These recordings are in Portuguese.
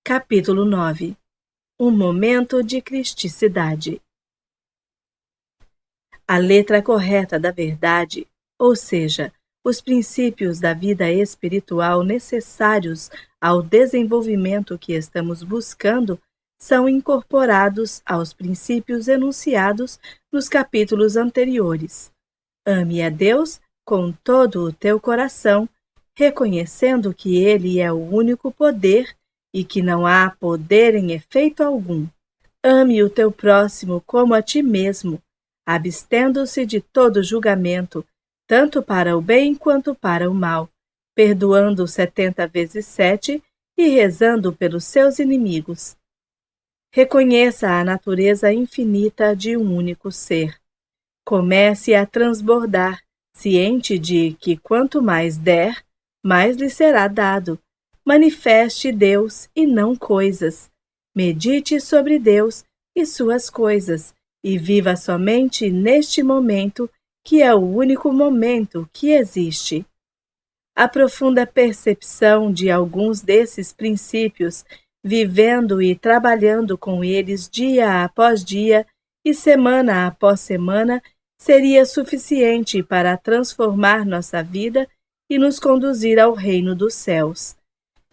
Capítulo 9. Um momento de cristicidade. A letra correta da verdade, ou seja, os princípios da vida espiritual necessários ao desenvolvimento que estamos buscando, são incorporados aos princípios enunciados nos capítulos anteriores. Ame a Deus com todo o teu coração, reconhecendo que Ele é o único poder e que não há poder em efeito algum. Ame o teu próximo como a ti mesmo, abstendo-se de todo julgamento, tanto para o bem quanto para o mal, perdoando 70 vezes 7 e rezando pelos seus inimigos. Reconheça a natureza infinita de um único ser. Comece a transbordar, ciente de que quanto mais der, mais lhe será dado. Manifeste Deus e não coisas. Medite sobre Deus e suas coisas, e viva somente neste momento, que é o único momento que existe. A profunda percepção de alguns desses princípios, vivendo e trabalhando com eles dia após dia e semana após semana, seria suficiente para transformar nossa vida e nos conduzir ao reino dos céus.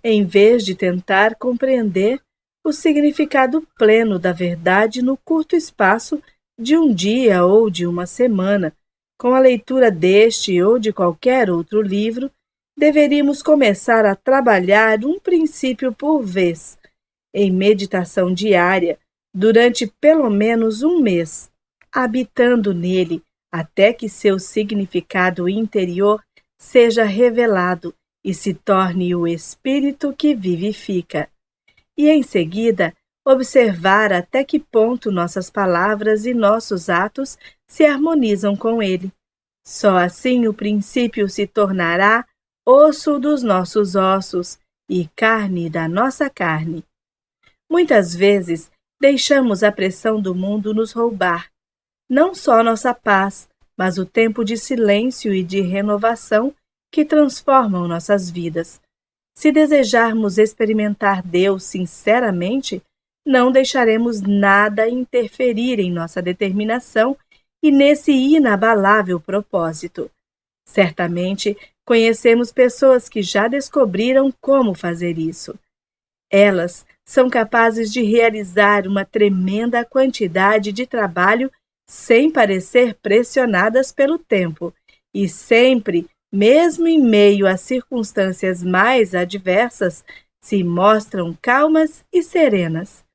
Em vez de tentar compreender o significado pleno da verdade no curto espaço de um dia ou de uma semana, com a leitura deste ou de qualquer outro livro, deveríamos começar a trabalhar um princípio por vez, em meditação diária, durante pelo menos um mês, habitando nele até que seu significado interior seja revelado e se torne o espírito que vivifica. E em seguida, observar até que ponto nossas palavras e nossos atos se harmonizam com ele. Só assim o princípio se tornará osso dos nossos ossos e carne da nossa carne. Muitas vezes deixamos a pressão do mundo nos roubar, não só nossa paz, mas o tempo de silêncio e de renovação que transformam nossas vidas. Se desejarmos experimentar Deus sinceramente, não deixaremos nada interferir em nossa determinação e nesse inabalável propósito. Certamente, conhecemos pessoas que já descobriram como fazer isso. Elas são capazes de realizar uma tremenda quantidade de trabalho sem parecer pressionadas pelo tempo e sempre, mesmo em meio a circunstâncias mais adversas, se mostram calmas e serenas.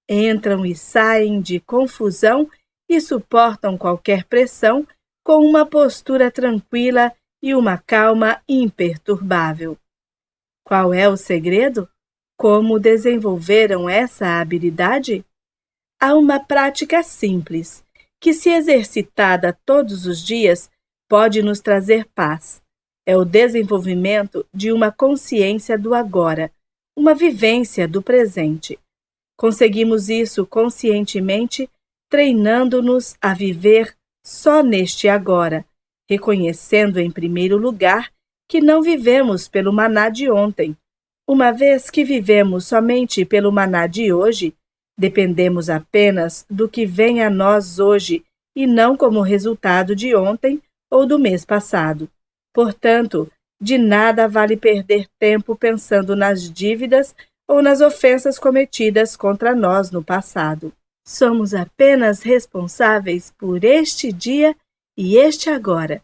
Entram e saem de confusão e suportam qualquer pressão com uma postura tranquila e uma calma imperturbável. Qual é o segredo? Como desenvolveram essa habilidade? Há uma prática simples, que, se exercitada todos os dias, pode nos trazer paz. É o desenvolvimento de uma consciência do agora, uma vivência do presente. Conseguimos isso conscientemente, treinando-nos a viver só neste agora, reconhecendo em primeiro lugar que não vivemos pelo maná de ontem. Uma vez que vivemos somente pelo maná de hoje, dependemos apenas do que vem a nós hoje e não como resultado de ontem ou do mês passado. Portanto, de nada vale perder tempo pensando nas dívidas ou nas ofensas cometidas contra nós no passado. Somos apenas responsáveis por este dia e este agora.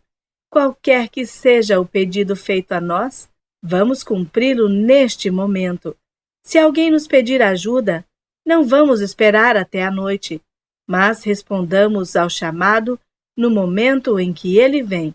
Qualquer que seja o pedido feito a nós, vamos cumpri-lo neste momento. Se alguém nos pedir ajuda, não vamos esperar até a noite, mas respondamos ao chamado no momento em que ele vem.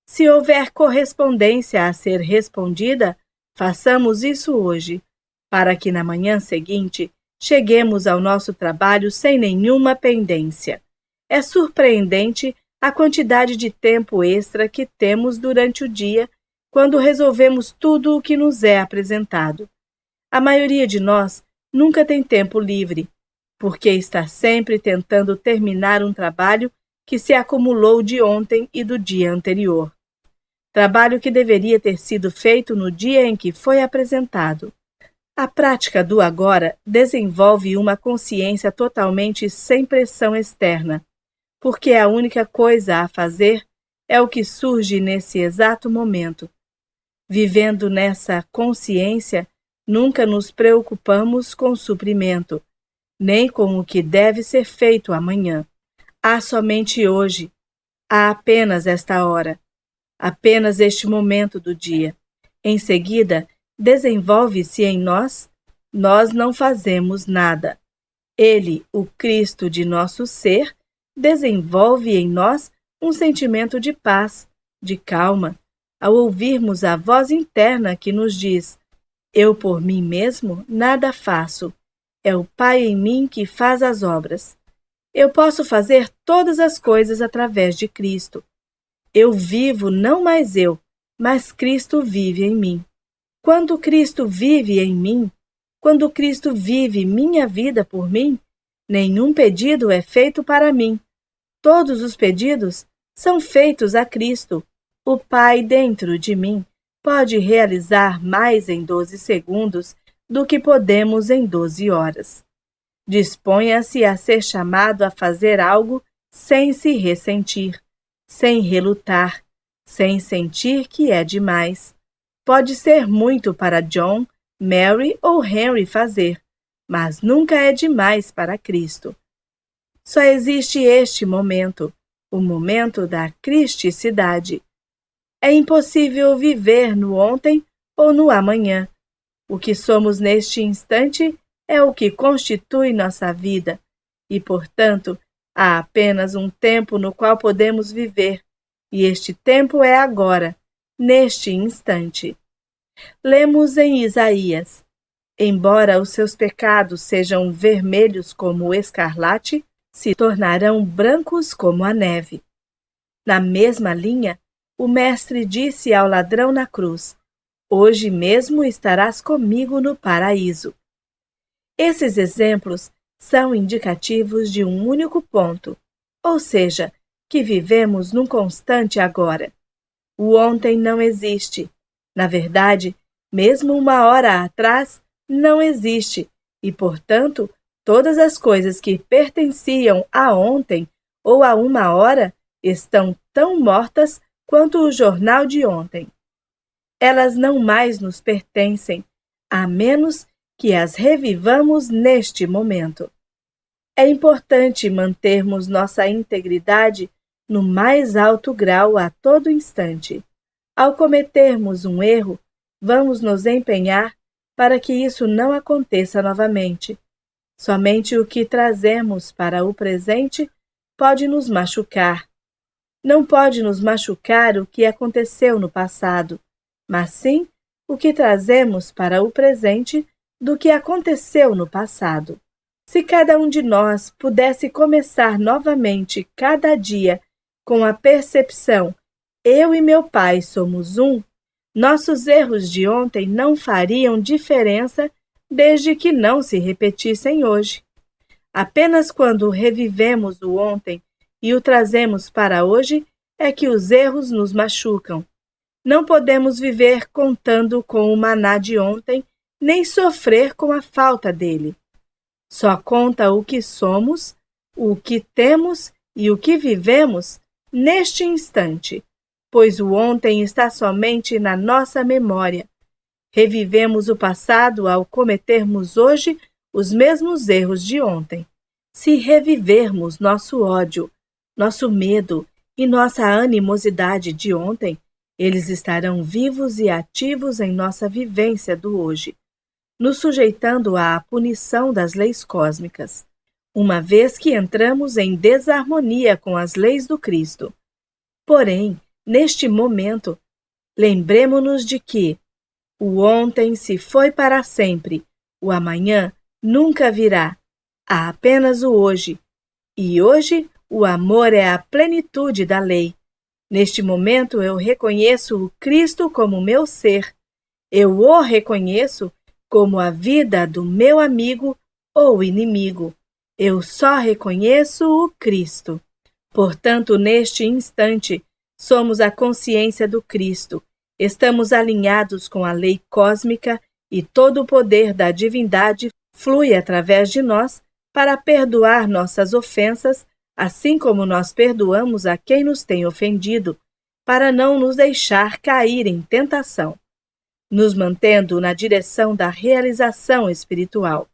Se houver correspondência a ser respondida, façamos isso hoje, para que na manhã seguinte cheguemos ao nosso trabalho sem nenhuma pendência. É surpreendente a quantidade de tempo extra que temos durante o dia quando resolvemos tudo o que nos é apresentado. A maioria de nós nunca tem tempo livre, porque está sempre tentando terminar um trabalho que se acumulou de ontem e do dia anterior. Trabalho que deveria ter sido feito no dia em que foi apresentado. A prática do agora desenvolve uma consciência totalmente sem pressão externa, porque a única coisa a fazer é o que surge nesse exato momento. Vivendo nessa consciência, nunca nos preocupamos com o suprimento, nem com o que deve ser feito amanhã. Há somente hoje, há apenas esta hora, apenas este momento do dia. Em seguida, desenvolve-se em nós não fazemos nada. Ele, o Cristo de nosso ser, desenvolve em nós um sentimento de paz, de calma, ao ouvirmos a voz interna que nos diz: eu por mim mesmo nada faço, é o Pai em mim que faz as obras. Eu posso fazer todas as coisas através de Cristo. Eu vivo não mais eu, mas Cristo vive em mim. Quando Cristo vive em mim, quando Cristo vive minha vida por mim, nenhum pedido é feito para mim. Todos os pedidos são feitos a Cristo. O Pai dentro de mim pode realizar mais em 12 segundos do que podemos em 12 horas. Disponha-se a ser chamado a fazer algo sem se ressentir, sem relutar, sem sentir que é demais. Pode ser muito para John, Mary ou Henry fazer, mas nunca é demais para Cristo. Só existe este momento, o momento da cristicidade. É impossível viver no ontem ou no amanhã. O que somos neste instante é o que constitui nossa vida, e, portanto, há apenas um tempo no qual podemos viver, e este tempo é agora, neste instante. Lemos em Isaías: embora os seus pecados sejam vermelhos como o escarlate, se tornarão brancos como a neve. Na mesma linha, o Mestre disse ao ladrão na cruz: hoje mesmo estarás comigo no paraíso. Esses exemplos são indicativos de um único ponto, ou seja, que vivemos num constante agora. O ontem não existe. Na verdade, mesmo uma hora atrás, não existe, e, portanto, todas as coisas que pertenciam a ontem ou a uma hora estão tão mortas quanto o jornal de ontem. Elas não mais nos pertencem, a menos que as revivamos neste momento. É importante mantermos nossa integridade no mais alto grau a todo instante. Ao cometermos um erro, vamos nos empenhar para que isso não aconteça novamente. Somente o que trazemos para o presente pode nos machucar. Não pode nos machucar o que aconteceu no passado, mas sim o que trazemos para o presente do que aconteceu no passado. Se cada um de nós pudesse começar novamente cada dia com a percepção: eu e meu Pai somos um, nossos erros de ontem não fariam diferença desde que não se repetissem hoje. Apenas quando revivemos o ontem e o trazemos para hoje é que os erros nos machucam. Não podemos viver contando com o maná de ontem, nem sofrer com a falta dele. Só conta o que somos, o que temos e o que vivemos neste instante, pois o ontem está somente na nossa memória. Revivemos o passado ao cometermos hoje os mesmos erros de ontem. Se revivermos nosso ódio, nosso medo e nossa animosidade de ontem, eles estarão vivos e ativos em nossa vivência do hoje, nos sujeitando à punição das leis cósmicas, uma vez que entramos em desarmonia com as leis do Cristo. Porém, neste momento, lembremo-nos de que o ontem se foi para sempre, o amanhã nunca virá, há apenas o hoje, e hoje o amor é a plenitude da lei. Neste momento eu reconheço o Cristo como meu ser, eu o reconheço como a vida do meu amigo ou inimigo. Eu só reconheço o Cristo. Portanto, neste instante, somos a consciência do Cristo. Estamos alinhados com a lei cósmica e todo o poder da divindade flui através de nós para perdoar nossas ofensas, assim como nós perdoamos a quem nos tem ofendido, para não nos deixar cair em tentação, nos mantendo na direção da realização espiritual.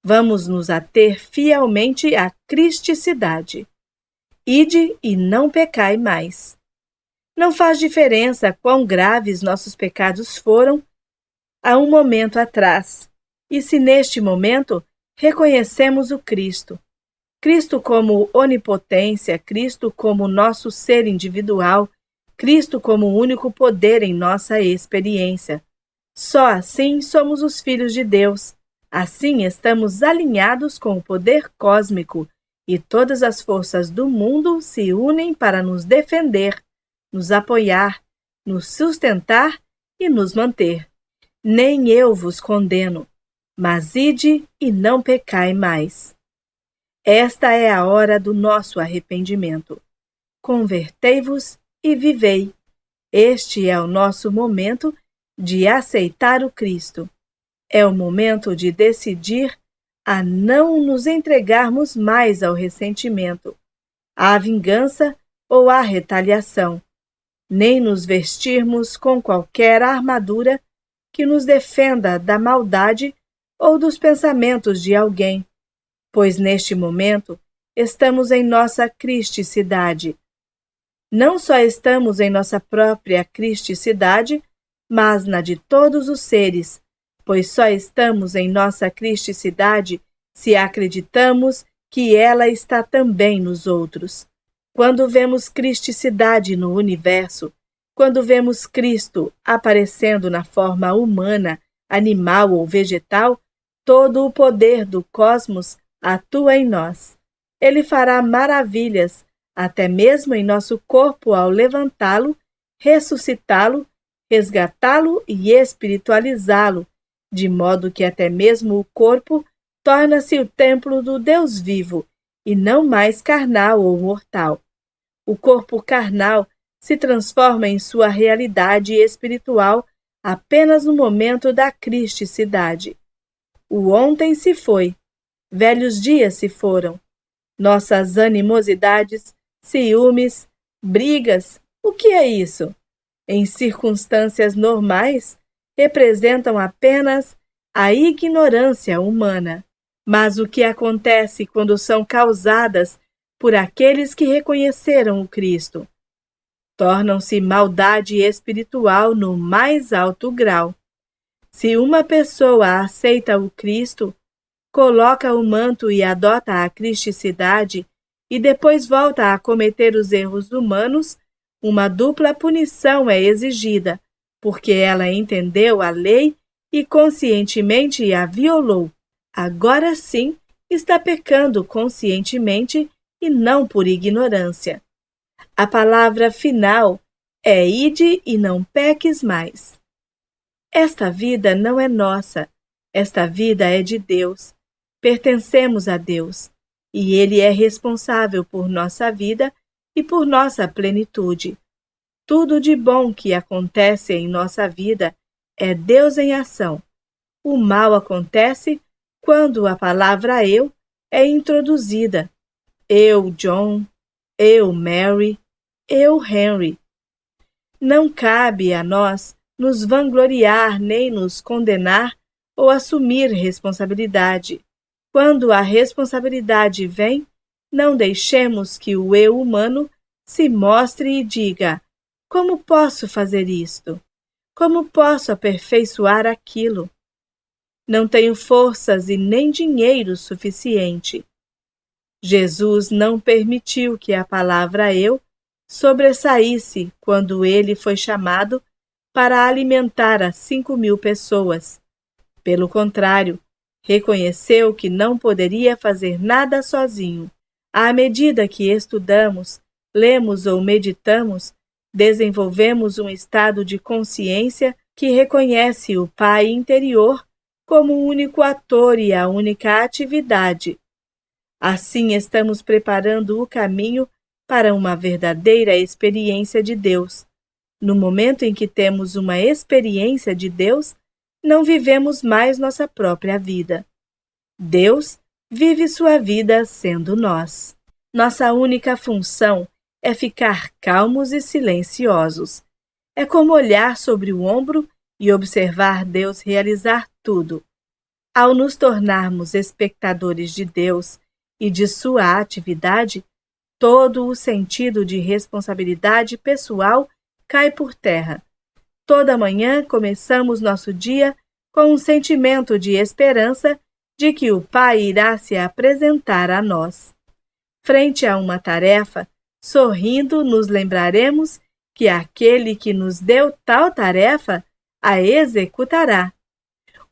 Vamos nos ater fielmente à cristicidade. Ide e não pecai mais. Não faz diferença quão graves nossos pecados foram há um momento atrás, e se neste momento reconhecemos o Cristo. Cristo como onipotência, Cristo como nosso ser individual, Cristo como o único poder em nossa experiência. Só assim somos os filhos de Deus. Assim estamos alinhados com o poder cósmico e todas as forças do mundo se unem para nos defender, nos apoiar, nos sustentar e nos manter. Nem eu vos condeno, mas ide e não pecai mais. Esta é a hora do nosso arrependimento. Convertei-vos e vivei. Este é o nosso momento de aceitar o Cristo. É o momento de decidir a não nos entregarmos mais ao ressentimento, à vingança ou à retaliação, nem nos vestirmos com qualquer armadura que nos defenda da maldade ou dos pensamentos de alguém, pois neste momento estamos em nossa cristicidade. Não só estamos em nossa própria cristicidade, mas na de todos os seres, pois só estamos em nossa cristicidade se acreditamos que ela está também nos outros. Quando vemos cristicidade no universo, quando vemos Cristo aparecendo na forma humana, animal ou vegetal, todo o poder do cosmos atua em nós. Ele fará maravilhas, até mesmo em nosso corpo ao levantá-lo, ressuscitá-lo, resgatá-lo e espiritualizá-lo, de modo que até mesmo o corpo torna-se o templo do Deus vivo, e não mais carnal ou mortal. O corpo carnal se transforma em sua realidade espiritual apenas no momento da cristicidade. O ontem se foi, velhos dias se foram. Nossas animosidades, ciúmes, brigas, o que é isso? Em circunstâncias normais, representam apenas a ignorância humana. Mas o que acontece quando são causadas por aqueles que reconheceram o Cristo? Tornam-se maldade espiritual no mais alto grau. Se uma pessoa aceita o Cristo, coloca o manto e adota a cristicidade, e depois volta a cometer os erros humanos, uma dupla punição é exigida, porque ela entendeu a lei e conscientemente a violou. Agora sim está pecando conscientemente e não por ignorância. A palavra final é ide e não peques mais. Esta vida não é nossa, esta vida é de Deus. Pertencemos a Deus, e Ele é responsável por nossa vida e por nossa plenitude. Tudo de bom que acontece em nossa vida é Deus em ação. O mal acontece quando a palavra eu é introduzida. Eu, John, eu, Mary, eu, Henry. Não cabe a nós nos vangloriar nem nos condenar ou assumir responsabilidade. Quando a responsabilidade vem, não deixemos que o eu humano se mostre e diga: como posso fazer isto? Como posso aperfeiçoar aquilo? Não tenho forças e nem dinheiro suficiente. Jesus não permitiu que a palavra eu sobressaísse quando ele foi chamado para alimentar as 5.000 pessoas. Pelo contrário, reconheceu que não poderia fazer nada sozinho. À medida que estudamos, lemos ou meditamos, desenvolvemos um estado de consciência que reconhece o Pai interior como o único ator e a única atividade. Assim estamos preparando o caminho para uma verdadeira experiência de Deus. No momento em que temos uma experiência de Deus, não vivemos mais nossa própria vida. Deus vive sua vida sendo nós. Nossa única função é ficar calmos e silenciosos. É como olhar sobre o ombro e observar Deus realizar tudo. Ao nos tornarmos espectadores de Deus e de sua atividade, todo o sentido de responsabilidade pessoal cai por terra. Toda manhã começamos nosso dia com um sentimento de esperança de que o Pai irá se apresentar a nós. Frente a uma tarefa, sorrindo, nos lembraremos que aquele que nos deu tal tarefa a executará.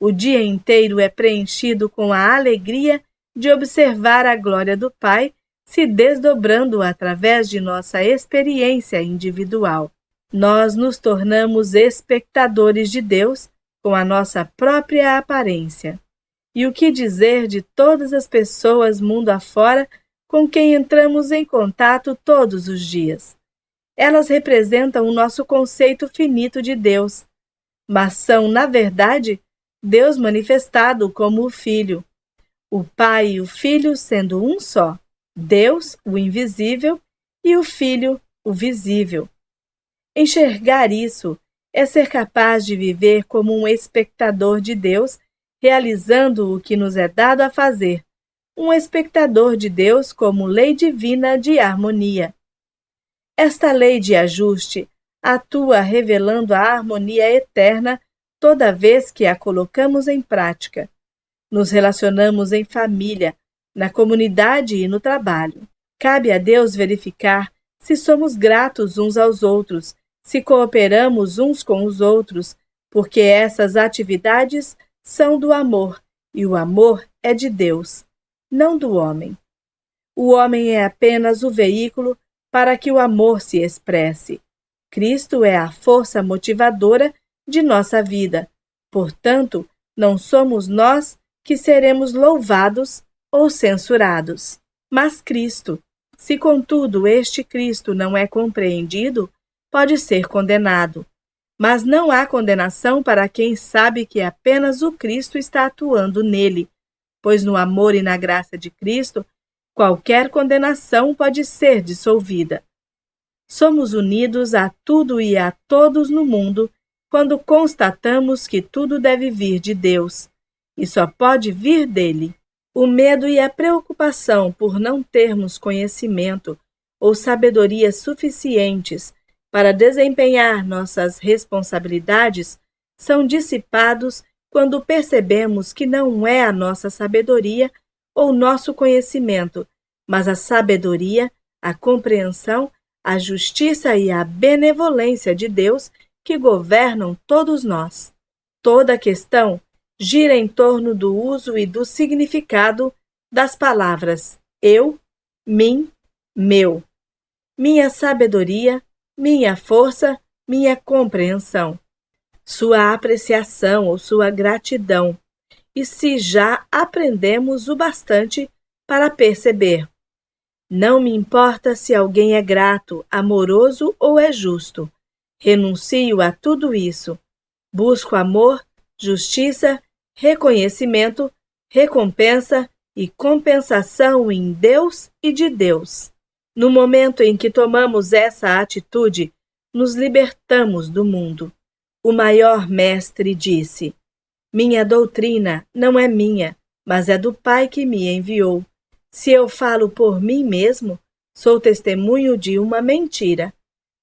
O dia inteiro é preenchido com a alegria de observar a glória do Pai se desdobrando através de nossa experiência individual. Nós nos tornamos espectadores de Deus com a nossa própria aparência. E o que dizer de todas as pessoas mundo afora com quem entramos em contato todos os dias? Elas representam o nosso conceito finito de Deus, mas são, na verdade, Deus manifestado como o Filho. O Pai e o Filho sendo um só. Deus, o invisível, e o Filho, o visível. Enxergar isso é ser capaz de viver como um espectador de Deus, realizando o que nos é dado a fazer, um espectador de Deus como lei divina de harmonia. Esta lei de ajuste atua revelando a harmonia eterna toda vez que a colocamos em prática. Nos relacionamos em família, na comunidade e no trabalho. Cabe a Deus verificar se somos gratos uns aos outros, se cooperamos uns com os outros, porque essas atividades são do amor, e o amor é de Deus, não do homem. O homem é apenas o veículo para que o amor se expresse. Cristo é a força motivadora de nossa vida. Portanto, não somos nós que seremos louvados ou censurados, mas Cristo. Se, contudo, este Cristo não é compreendido, pode ser condenado. Mas não há condenação para quem sabe que apenas o Cristo está atuando nele, pois no amor e na graça de Cristo, qualquer condenação pode ser dissolvida. Somos unidos a tudo e a todos no mundo quando constatamos que tudo deve vir de Deus, e só pode vir dele. O medo e a preocupação por não termos conhecimento ou sabedoria suficientes para desempenhar nossas responsabilidades são dissipados quando percebemos que não é a nossa sabedoria ou nosso conhecimento, mas a sabedoria, a compreensão, a justiça e a benevolência de Deus que governam todos nós. Toda a questão gira em torno do uso e do significado das palavras eu, mim, meu. Minha sabedoria, minha força, minha compreensão. Sua apreciação ou sua gratidão. E se já aprendemos o bastante para perceber. Não me importa se alguém é grato, amoroso ou é justo. Renuncio a tudo isso. Busco amor, justiça, reconhecimento, recompensa e compensação em Deus e de Deus. No momento em que tomamos essa atitude, nos libertamos do mundo. O maior mestre disse: minha doutrina não é minha, mas é do Pai que me enviou. Se eu falo por mim mesmo, sou testemunho de uma mentira.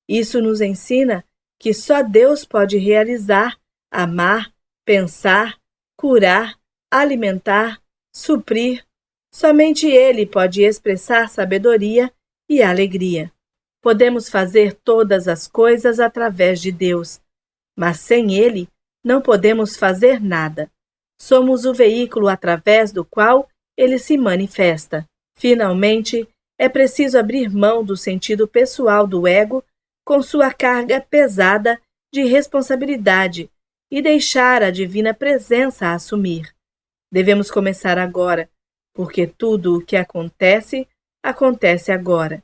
Isso nos ensina que só Deus pode realizar, amar, pensar, curar, alimentar, suprir. Somente Ele pode expressar sabedoria e alegria. Podemos fazer todas as coisas através de Deus, mas sem Ele não podemos fazer nada. Somos o veículo através do qual Ele se manifesta. Finalmente, é preciso abrir mão do sentido pessoal do ego com sua carga pesada de responsabilidade e deixar a divina presença assumir. Devemos começar agora, porque tudo o que acontece, acontece agora.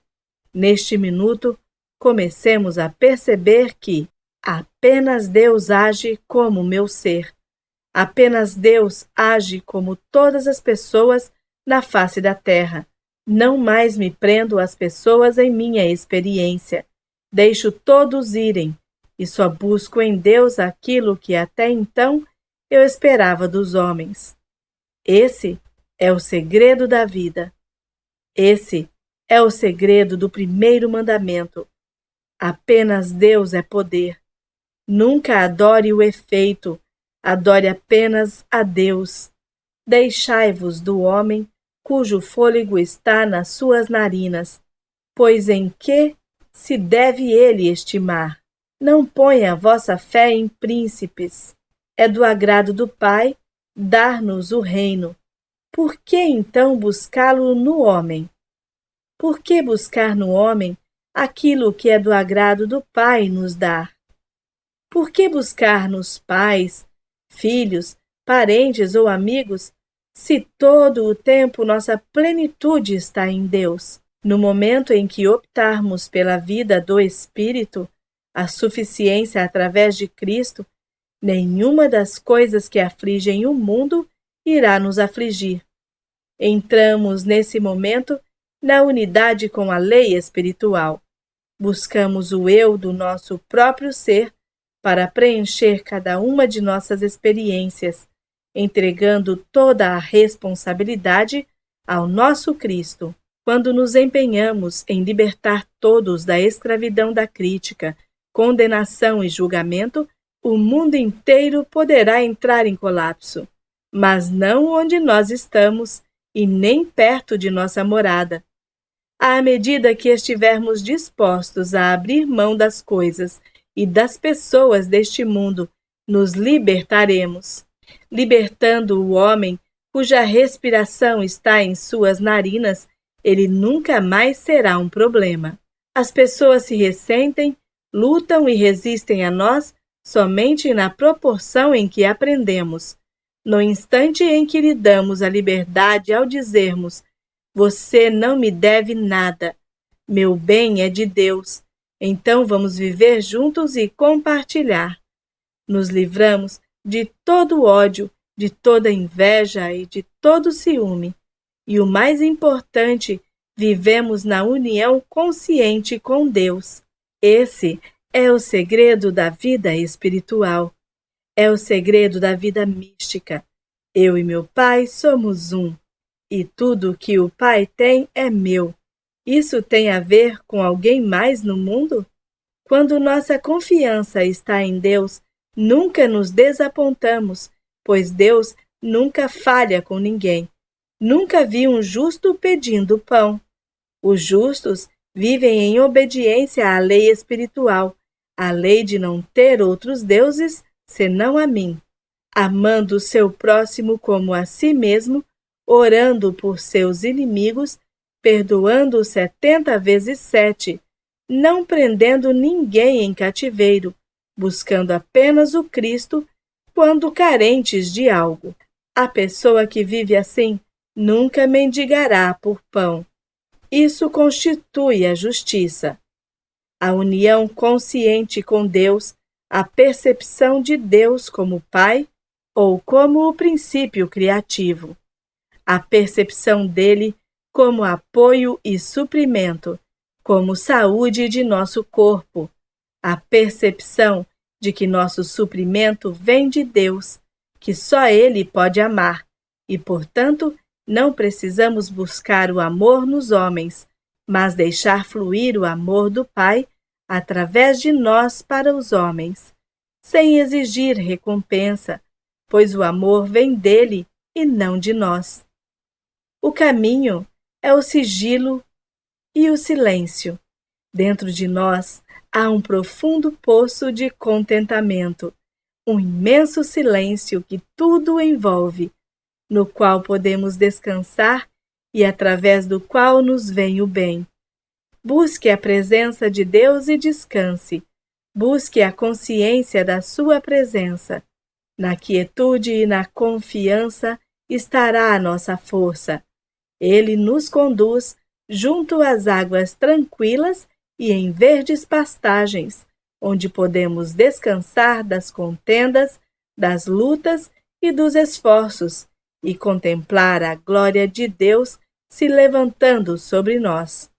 Neste minuto, comecemos a perceber que apenas Deus age como meu ser. Apenas Deus age como todas as pessoas na face da terra. Não mais me prendo às pessoas em minha experiência. Deixo todos irem e só busco em Deus aquilo que até então eu esperava dos homens. Esse é o segredo da vida. Esse é o segredo do primeiro mandamento. Apenas Deus é poder. Nunca adore o efeito, adore apenas a Deus. Deixai-vos do homem, cujo fôlego está nas suas narinas, pois em que se deve ele estimar? Não ponha a vossa fé em príncipes. É do agrado do Pai dar-nos o reino. Por que então buscá-lo no homem? Por que buscar no homem aquilo que é do agrado do Pai nos dar? Por que buscar nos pais, filhos, parentes ou amigos, se todo o tempo nossa plenitude está em Deus? No momento em que optarmos pela vida do Espírito, a suficiência através de Cristo, nenhuma das coisas que afligem o mundo irá nos afligir. Entramos nesse momento na unidade com a lei espiritual. Buscamos o eu do nosso próprio ser para preencher cada uma de nossas experiências, entregando toda a responsabilidade ao nosso Cristo. Quando nos empenhamos em libertar todos da escravidão da crítica, condenação e julgamento, o mundo inteiro poderá entrar em colapso, mas não onde nós estamos e nem perto de nossa morada. À medida que estivermos dispostos a abrir mão das coisas e das pessoas deste mundo, nos libertaremos. Libertando o homem cuja respiração está em suas narinas, ele nunca mais será um problema. As pessoas se ressentem, lutam e resistem a nós somente na proporção em que aprendemos. No instante em que lhe damos a liberdade ao dizermos: você não me deve nada, meu bem é de Deus, então vamos viver juntos e compartilhar. Nos livramos de todo ódio, de toda inveja e de todo ciúme. E o mais importante, vivemos na união consciente com Deus. Esse é o segredo da vida espiritual. É o segredo da vida mística. Eu e meu Pai somos um. E tudo que o Pai tem é meu. Isso tem a ver com alguém mais no mundo? Quando nossa confiança está em Deus, nunca nos desapontamos, pois Deus nunca falha com ninguém. Nunca vi um justo pedindo pão. Os justos vivem em obediência à lei espiritual, a lei de não ter outros deuses senão a mim, amando o seu próximo como a si mesmo, orando por seus inimigos, perdoando 70 vezes 7, não prendendo ninguém em cativeiro, buscando apenas o Cristo quando carentes de algo. A pessoa que vive assim nunca mendigará por pão. Isso constitui a justiça. A união consciente com Deus, a percepção de Deus como Pai ou como o princípio criativo. A percepção dele como apoio e suprimento, como saúde de nosso corpo. A percepção de que nosso suprimento vem de Deus, que só Ele pode amar, e, portanto, não precisamos buscar o amor nos homens, mas deixar fluir o amor do Pai através de nós para os homens, sem exigir recompensa, pois o amor vem dele e não de nós. O caminho é o sigilo e o silêncio. Dentro de nós há um profundo poço de contentamento, um imenso silêncio que tudo envolve, no qual podemos descansar e através do qual nos vem o bem. Busque a presença de Deus e descanse. Busque a consciência da sua presença. Na quietude e na confiança estará a nossa força. Ele nos conduz junto às águas tranquilas e em verdes pastagens, onde podemos descansar das contendas, das lutas e dos esforços, e contemplar a glória de Deus se levantando sobre nós.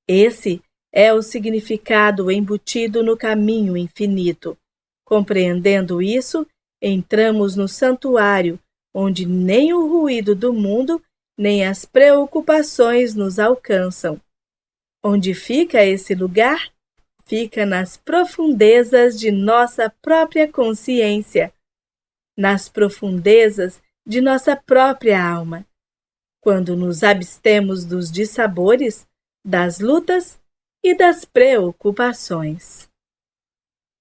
Esse é o significado embutido no caminho infinito. Compreendendo isso, entramos no santuário, onde nem o ruído do mundo, nem as preocupações nos alcançam. Onde fica esse lugar? Fica nas profundezas de nossa própria consciência, nas profundezas de nossa própria alma, quando nos abstemos dos dissabores, das lutas e das preocupações.